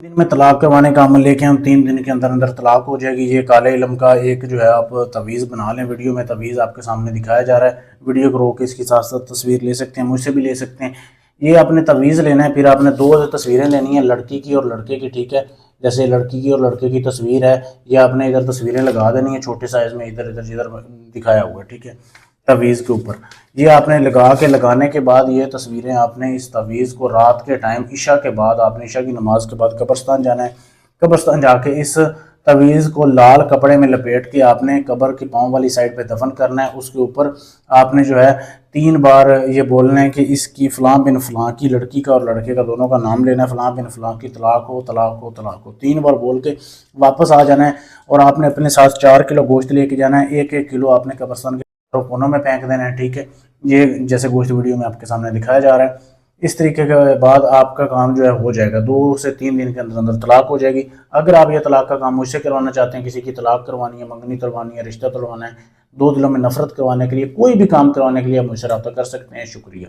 دن میں طلاق کروانے کا عمل لے کے ہم 3 دن کے اندر اندر طلاق ہو جائے گی۔ یہ کالے علم کا ایک جو ہے آپ تعویذ بنا لیں، ویڈیو میں تعویذ آپ کے سامنے دکھایا جا رہا ہے، ویڈیو کو روک کے اس کی ساتھ ساتھ تصویر لے سکتے ہیں، مجھ سے بھی لے سکتے ہیں۔ یہ آپ نے تعویذ لینا ہے، پھر آپ نے 2 تصویریں لینی ہیں، لڑکی کی اور لڑکے کی، ٹھیک ہے؟ جیسے لڑکی کی اور لڑکے کی تصویر ہے، یہ آپ نے ادھر تصویریں لگا دینی ہیں چھوٹے سائز میں، ادھر ادھر جدھر دکھایا ہوا ہے، ٹھیک ہے؟ تعویذ کے اوپر یہ آپ نے لگانے کے بعد یہ تصویریں آپ نے اس تعویذ کو رات کے ٹائم عشاء کے بعد، آپ نے عشاء کی نماز کے بعد قبرستان جانا ہے، قبرستان جا کے اس تعویذ کو لال کپڑے میں لپیٹ کے آپ نے قبر کی پاؤں والی سائڈ پہ دفن کرنا ہے۔ اس کے اوپر آپ نے جو ہے 3 بار یہ بولنا ہے کہ اس کی فلاں بن فلاں کی، لڑکی کا اور لڑکے کا دونوں کا نام لینا ہے، فلاں بن فلاں کی طلاق ہو طلاق ہو طلاق ہو، 3 بار بول کے واپس آ جانا ہے۔ اور آپ نے اپنے ساتھ 4 کلو گوشت لے کے جانا ہے، 1 کلو آپ نے قبرستان کے کونوں میں پھینک دینا ہے، ٹھیک ہے؟ یہ جیسے گوشت ویڈیو میں آپ کے سامنے دکھایا جا رہا ہے۔ اس طریقے کے بعد آپ کا کام جو ہے ہو جائے گا، 2 سے 3 دن کے اندر اندر طلاق ہو جائے گی۔ اگر آپ یہ طلاق کا کام مجھ سے کروانا چاہتے ہیں، کسی کی طلاق کروانی ہے، منگنی تلوانی ہے، رشتہ تلوانا ہے، 2 دلوں میں نفرت کروانے کے لیے، کوئی بھی کام کروانے کے لیے آپ مجھ سے رابطہ کر سکتے ہیں۔ شکریہ۔